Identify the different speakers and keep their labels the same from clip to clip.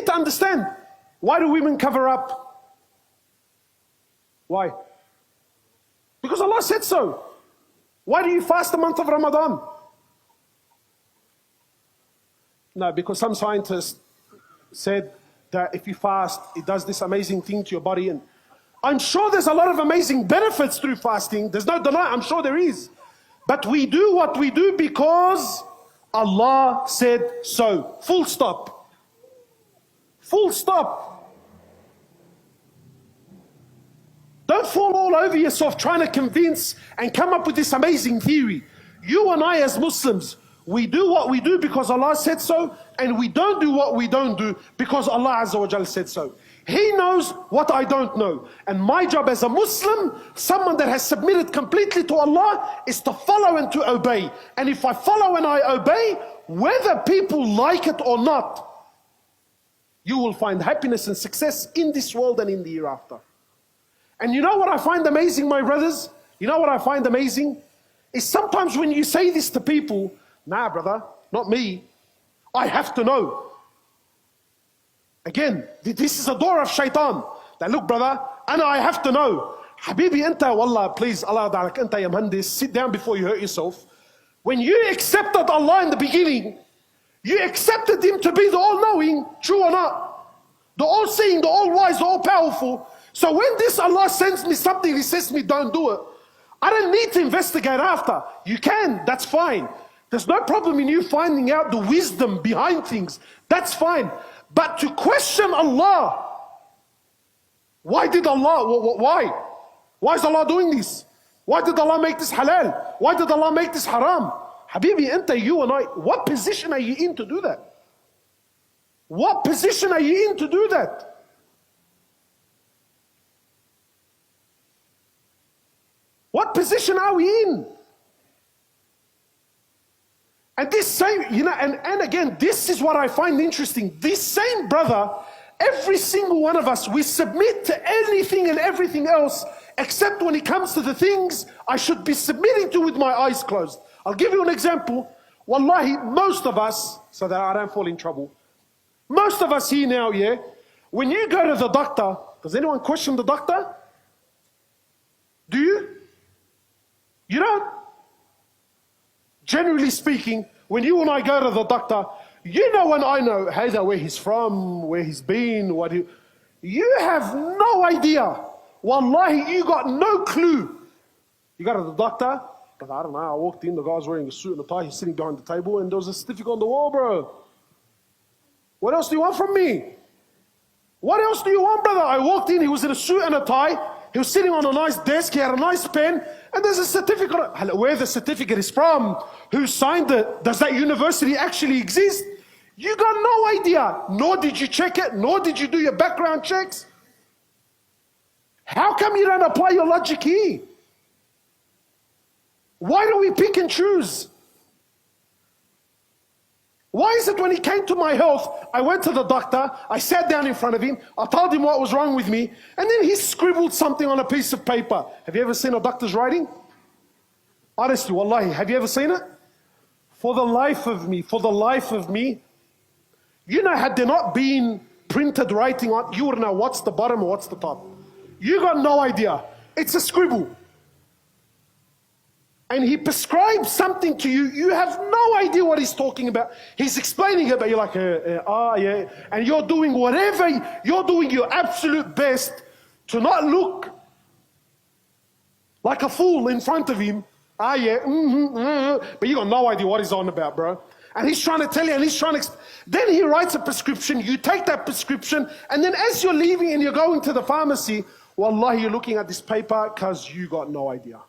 Speaker 1: to understand. Why do women cover up? Why? Because Allah said so. Why do you fast the month of Ramadan? No, because some scientists said that if you fast, it does this amazing thing to your body. And I'm sure there's a lot of amazing benefits through fasting. There's no deny, I'm sure there is. But we do what we do because Allah said so. Full stop. Full stop. Don't fall all over yourself trying to convince and come up with this amazing theory. You and I as Muslims, we do what we do because Allah said so, and we don't do what we don't do because Allah Azza wa Jal said so. He knows what I don't know. And my job as a Muslim, someone that has submitted completely to Allah, is to follow and to obey. And if I follow and I obey, whether people like it or not, you will find happiness and success in this world and in the hereafter. And you know what I find amazing, my brothers? You know what I find amazing? Is sometimes when you say this to people, nah, brother, not me. I have to know. Again, this is a door of shaitan. That look, brother, I have to know. Habibi, anta, wallah, please, Allah da'alak, anta ya muhandis, sit down before you hurt yourself. When you accepted Allah in the beginning, you accepted Him to be the all-knowing, true or not? The all-seeing, the all-wise, the all-powerful. So when this Allah sends me something, He says to me, don't do it. I don't need to investigate after. You can, that's fine. There's no problem in you finding out the wisdom behind things. That's fine. But to question Allah, why did Allah, why? Why is Allah doing this? Why did Allah make this halal? Why did Allah make this haram? Habibi, anta, you and I, what position are you in to do that? What position are you in to do that? What position are we in? And this same, and again, this is what I find interesting. This same brother, every single one of us, we submit to anything and everything else, except when it comes to the things I should be submitting to with my eyes closed. I'll give you an example. Wallahi, most of us, so that I don't fall in trouble, most of us here now, yeah, when you go to the doctor, does anyone question the doctor? Do you? You don't? Generally speaking, when you and I go to the doctor, you know and I know, hey, where he's from, where he's been, you have no idea. Wallahi, you got no clue. You go to the doctor, but I don't know, I walked in, the guy's wearing a suit and a tie, he's sitting behind the table, and there was a certificate on the wall, bro. What else do you want from me? What else do you want, brother? I walked in, he was in a suit and a tie, he was sitting on a nice desk, he had a nice pen, and there's a certificate. Where the certificate is from, who signed it, does that university actually exist? You got no idea, nor did you check it, nor did you do your background checks. How come you don't apply your logic here? Why do we pick and choose? Why is it when he came to my health, I went to the doctor, I sat down in front of him, I told him what was wrong with me, and then he scribbled something on a piece of paper. Have you ever seen a doctor's writing? Honestly, wallahi, have you ever seen it? For the life of me, you know, had there not been printed writing on, you would know what's the bottom or what's the top. You got no idea. It's a scribble. And he prescribes something to you, you have no idea what he's talking about. He's explaining it, but you're like, yeah. And you're doing you're doing your absolute best to not look like a fool in front of him. But you got no idea what he's on about, bro. And he's trying to tell you, and he's trying to, then he writes a prescription, you take that prescription, and then as you're leaving and you're going to the pharmacy, wallahi, you're looking at this paper because you got no idea.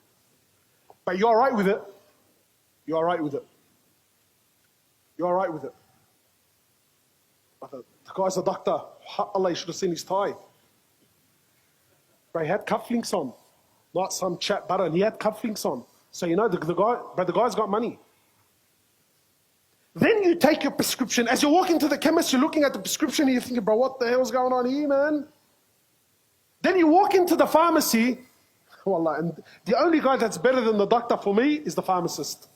Speaker 1: But you're all right with it. You're all right with it. You're all right with it. But the guy's a doctor. Allah, you should have seen his tie. But he had cufflinks on. Not some chat button. He had cufflinks on. So you know the guy's got money. Then you take your prescription. As you're walking to the chemist, you're looking at the prescription and you're thinking, bro, what the hell's going on here, man? Then you walk into the pharmacy. Wallah, and the only guy that's better than the doctor for me is the pharmacist.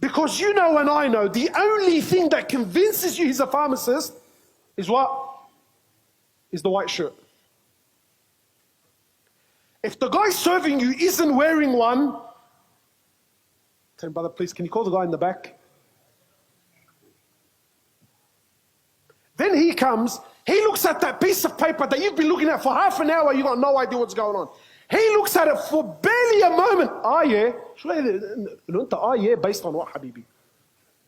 Speaker 1: Because you know and I know, the only thing that convinces you he's a pharmacist is what? Is the white shirt. If the guy serving you isn't wearing one, tell him, brother, please, can you call the guy in the back? Then he comes, he looks at that piece of paper that you've been looking at for half an hour, you got no idea what's going on. He looks at it for barely a moment. Ah, yeah. Ah, yeah, based on what, Habibi? It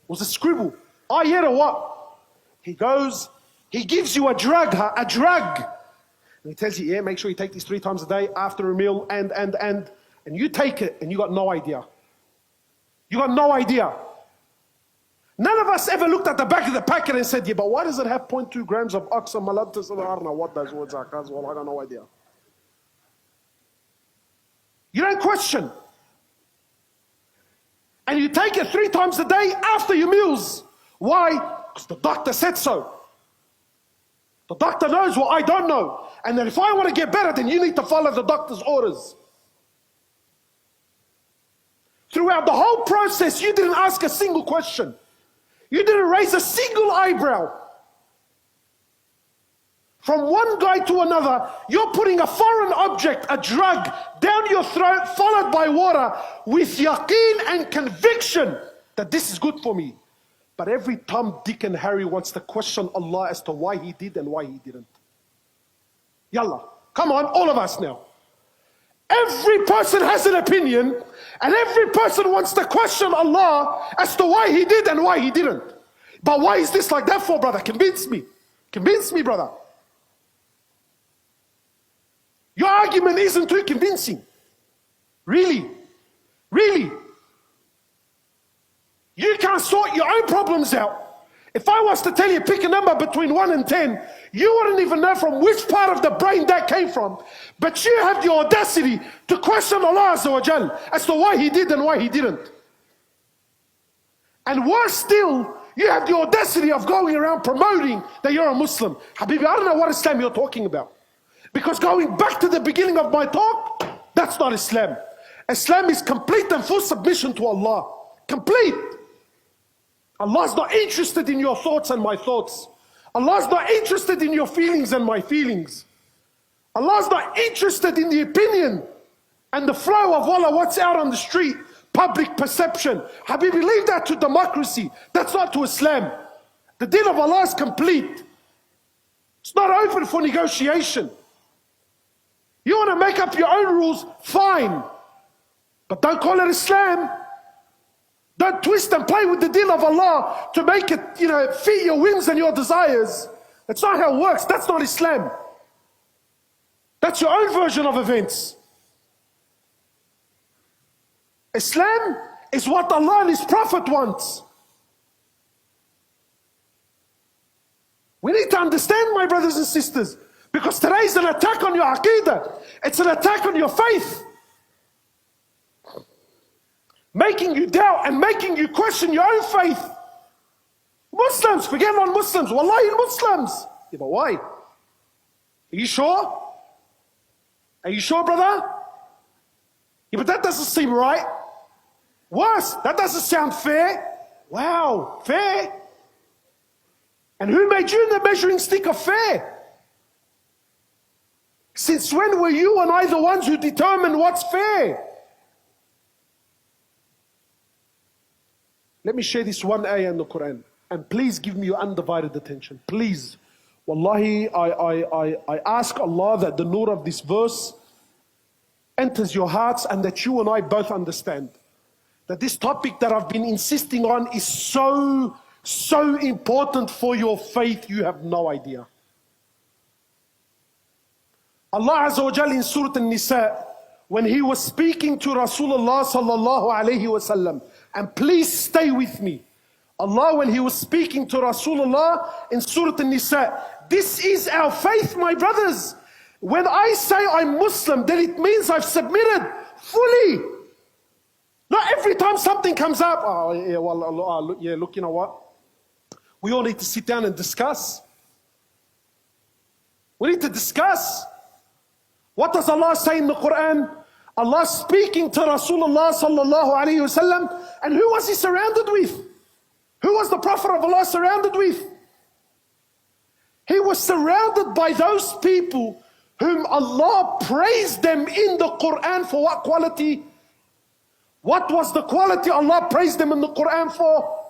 Speaker 1: was a scribble. Ah, yeah, to what? He goes, he gives you a drug, a drug. And he tells you, yeah, make sure you take these 3 times a day after a meal, and you take it, and you got no idea. You got no idea. None of us ever looked at the back of the packet and said, yeah, but why does it have 0.2 grams of oxamalabtus? I don't know what those words are, cuz. Well, I got no idea. You don't question. And you take it 3 times a day after your meals. Why? Because the doctor said so. The doctor knows what I don't know. And then if I want to get better, then you need to follow the doctor's orders. Throughout the whole process, you didn't ask a single question. You didn't raise a single eyebrow. From one guy to another, you're putting a foreign object, a drug, down your throat, followed by water, with yaqeen and conviction that this is good for me. But every Tom, Dick and Harry wants to question Allah as to why he did and why he didn't. Yallah, come on, all of us now. Every person has an opinion, and every person wants to question Allah as to why he did and why he didn't. But why is this like that for, brother? Convince me. Convince me, brother. Your argument isn't too convincing. Really? Really? You can't sort your own problems out. If I was to tell you pick a number between 1 and 10, you wouldn't even know from which part of the brain that came from. But you have the audacity to question Allah Azza wa Jal as to why he did and why he didn't. And worse still, you have the audacity of going around promoting that you're a Muslim. Habibi, I don't know what Islam you're talking about. Because going back to the beginning of my talk, that's not Islam. Islam is complete and full submission to Allah. Complete. Allah's not interested in your thoughts and my thoughts. Allah's not interested in your feelings and my feelings. Allah's not interested in the opinion and the flow of what's out on the street, public perception. Habibi, leave that to democracy. That's not to Islam. The deen of Allah is complete. It's not open for negotiation. You want to make up your own rules, fine. But don't call it Islam. Don't twist and play with the deen of Allah to make it, fit your whims and your desires. That's not how it works. That's not Islam. That's your own version of events. Islam is what Allah and His Prophet wants. We need to understand, my brothers and sisters, because today is an attack on your aqidah. It's an attack on your faith. Making you doubt and making you question your own faith. Muslims, forget non-Muslims. Wallahi, Muslims. Yeah, but why? Are you sure? Are you sure, brother? Yeah, but that doesn't seem right. Worse, that doesn't sound fair. Wow, fair? And who made you the measuring stick of fair? Since when were you and I the ones who determine what's fair? Let me share this one ayah in the Quran. And please give me your undivided attention. Please. Wallahi, I ask Allah that the nur of this verse enters your hearts and that you and I both understand that this topic that I've been insisting on is so important for your faith, you have no idea. Allah Azza wa Jal in Surah An-Nisa, when He was speaking to Rasulullah sallallahu alayhi wasallam, and please stay with me. Allah, when He was speaking to Rasulullah in Surah An-Nisa, this is our faith, my brothers. When I say I'm Muslim, then it means I've submitted fully. Not every time something comes up, look, you know what? We all need to sit down and discuss. We need to discuss. What does Allah say in the Quran? Allah speaking to Rasulullah sallallahu alayhi wasallam, and who was He surrounded with? Who was the Prophet of Allah surrounded with? He was surrounded by those people whom Allah praised them in the Quran for what quality? What was the quality Allah praised them in the Quran for?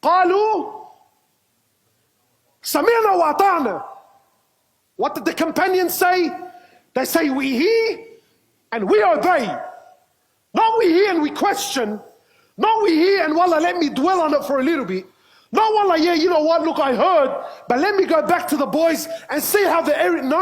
Speaker 1: قالوا سمعنا وأطعنا. What did the companions say? They say, we hear and we obey. Not we hear and we question. Not we hear and wallah, let me dwell on it for a little bit. Not wallah, yeah, you know what, look, I heard, but let me go back to the boys and see how the area. No.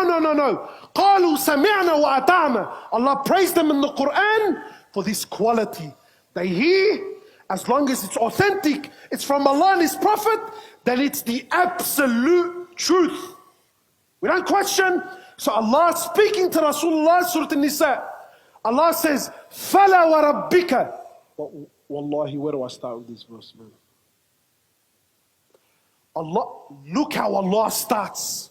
Speaker 1: قالوا سمعنا وأطعنا. Allah praised them in the Quran for this quality. They hear, as long as it's authentic, it's from Allah and His Prophet, then it's the absolute truth. We don't question. So Allah speaking to Rasulullah, Surah An-Nisa, Allah says, فَلَا وَرَبِّكَ. Wallahi, where do I start with this verse, man? Allah, look how Allah starts.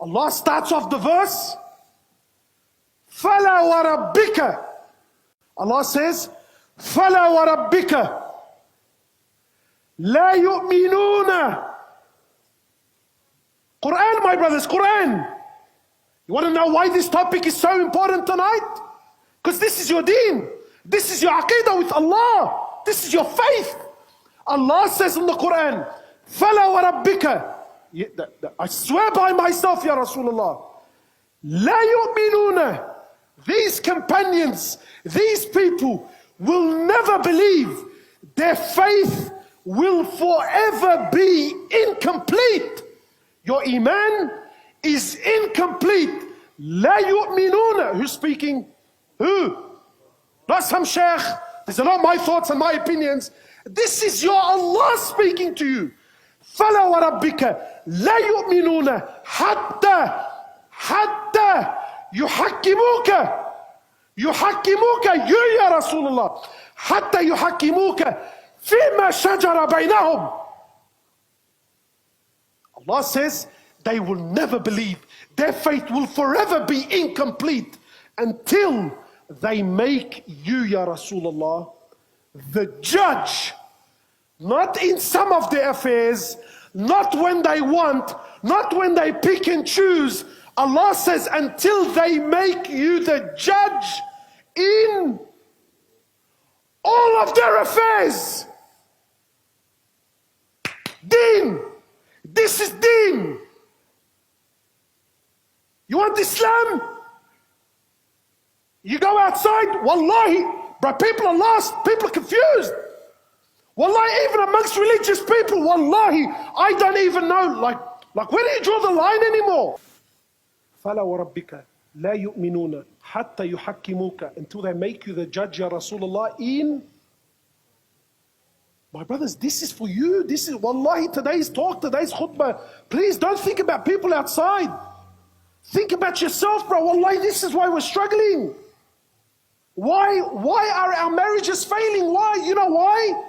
Speaker 1: Allah starts off the verse, فَلَا وَرَبِّكَ. Allah says, فَلَا وَرَبِّكَ لَا يُؤْمِنُونَ. Quran, my brothers, Quran. You want to know why this topic is so important tonight? Because this is your deen. This is your aqidah with Allah. This is your faith. Allah says in the Quran, فَلَا وَرَبِّكَ. I swear by myself, Ya Rasulullah. لَا يُؤْمِنُونَ. These companions, these people will never believe. Their faith will forever be incomplete. Your iman is incomplete. La yu'minuna. Who's speaking? Who? Not some sheikh. These are not my thoughts and my opinions. This is your Allah speaking to you. فَلَا وَرَبِّكَ لَا يُؤْمِنُونَ حَتَّى يُحَكِّمُوكَ. يُحَكِّمُوكَ you ya Rasulullah. حَتَّى يُحَكِّمُوكَ فِيمَا شَجَرَ بَيْنَهُمْ. Allah says they will never believe. Their faith will forever be incomplete until they make you, Ya Rasulullah, the judge. Not in some of their affairs, not when they want, not when they pick and choose. Allah says until they make you the judge in all of their affairs. Deen. This is deen. You want Islam? You go outside, wallahi, but people are lost, people are confused. Wallahi, even amongst religious people, wallahi, I don't even know, like where do you draw the line anymore? فَلَا وَرَبِّكَ لَا يُؤْمِنُونَ حَتَّى يُحَكِّمُوكَ. Until they make you the judge, Ya Rasulullah, in... My brothers, this is for you. This is, wallahi, today's talk, today's khutbah. Please don't think about people outside. Think about yourself, bro. Wallahi, this is why we're struggling. Why are our marriages failing? Why? You know why?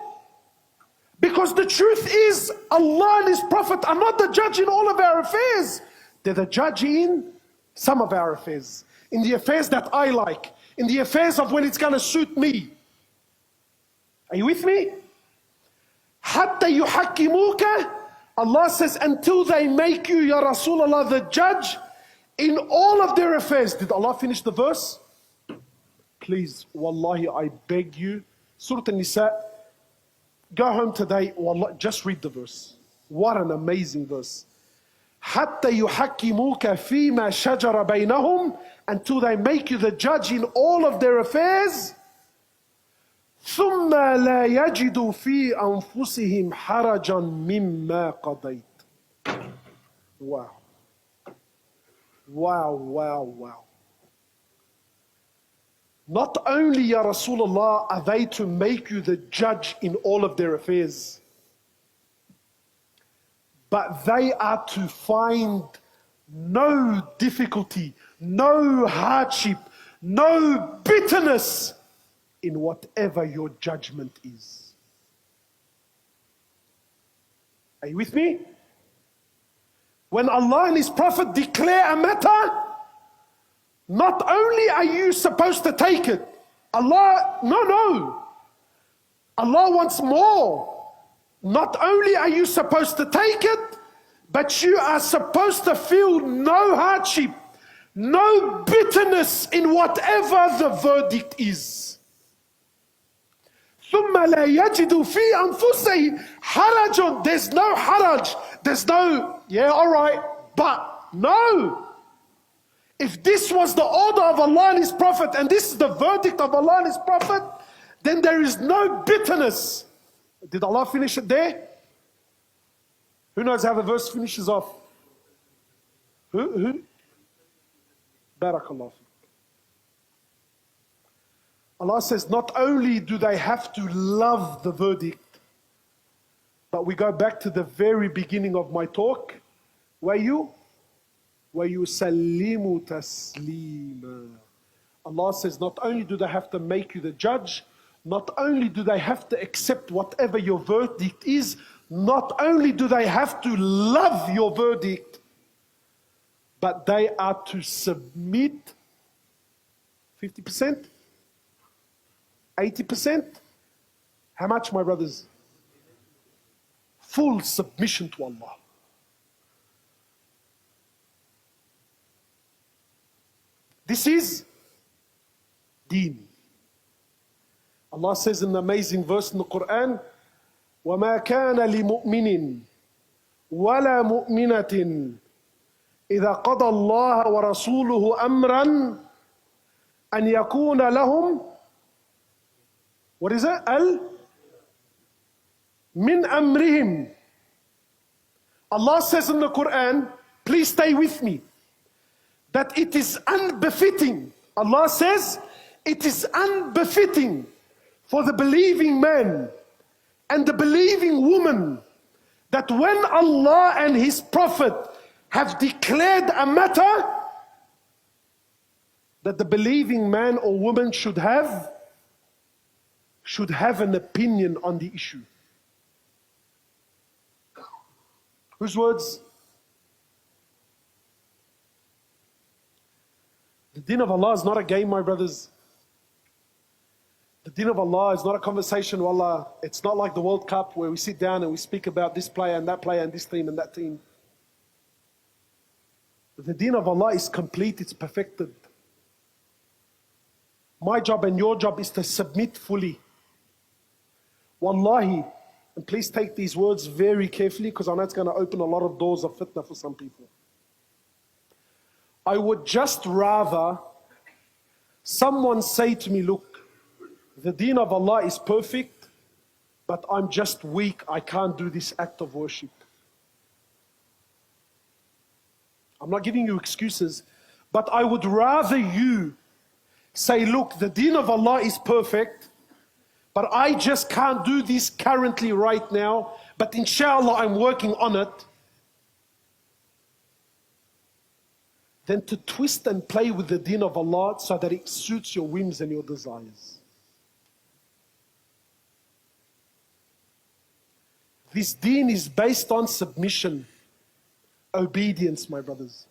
Speaker 1: Because the truth is, Allah and His Prophet are not the judge in all of our affairs. They're the judge in some of our affairs. In the affairs that I like. In the affairs of when it's going to suit me. Are you with me? حَتَّى يُحَكِّمُوكَ. Allah says, until they make you, Ya Rasulullah, the judge in all of their affairs. Did Allah finish the verse? Please, wallahi, I beg you. Surah An-Nisa. Go home today, wallah, just read the verse. What an amazing verse. حَتَّى يُحَكِّمُوكَ فِي مَا شَجَرَ بَيْنَهُمْ. Until they make you the judge in all of their affairs. ثُمَّ لَا يَجِدُوا فِي أَنفُسِهِمْ حَرَجًا مِمَّا قَضَيْتَ. Wow. Wow, wow, wow. Not only, Ya Rasulullah, are they to make you the judge in all of their affairs, but they are to find no difficulty, no hardship, no bitterness in whatever your judgment is. Are you with me? When Allah and His Prophet declare a matter, not only are you supposed to take it, no. Allah wants more. Not only are you supposed to take it, But you are supposed to feel no hardship, no bitterness in whatever the verdict is. ثم لا يجد في أنفسه حرج. There's no haraj. There's no, yeah, all right, but no. If this was the order of Allah and His Prophet, and this is the verdict of Allah and His Prophet, then there is no bitterness. Did Allah finish it there? Who knows how the verse finishes off? Who? Barakallah. Allah says, not only do they have to love the verdict, but we go back to the very beginning of my talk, وَيُسَلِّمُ تَسْلِيمًا. Allah says, not only do they have to make you the judge, not only do they have to accept whatever your verdict is, not only do they have to love your verdict, but they are to submit 50%, 80%. How much, my brothers? Full submission to Allah. This is deen. Allah says in the amazing verse in the Quran, وَمَا كَانَ لِمُؤْمِنٍ وَلَا مُؤْمِنَةٍ إِذَا قَضَى اللَّهَ وَرَسُولُهُ أَمْرًا أَنْ يَكُونَ لَهُمْ, what is it? مِنْ أَمْرِهِمْ. Allah says in the Quran, please stay with me, that it is unbefitting. Allah says, it is unbefitting for the believing man and the believing woman that when Allah and His Prophet have declared a matter, that the believing man or woman should have an opinion on the issue. Whose words? The deen of Allah is not a game, my brothers. The deen of Allah is not a conversation, wallah. It's not like the World Cup where we sit down and we speak about this player and that player and this team and that team. The deen of Allah is complete, it's perfected. My job and your job is to submit fully. Wallahi, and please take these words very carefully because I know it's going to open a lot of doors of fitna for some people. I would just rather someone say to me, look, the deen of Allah is perfect, but I'm just weak, I can't do this act of worship. I'm not giving you excuses, but I would rather you say, look, the deen of Allah is perfect, but I just can't do this currently right now, but inshallah I'm working on it, than to twist and play with the deen of Allah so that it suits your whims and your desires. This deen is based on submission, obedience, my brothers.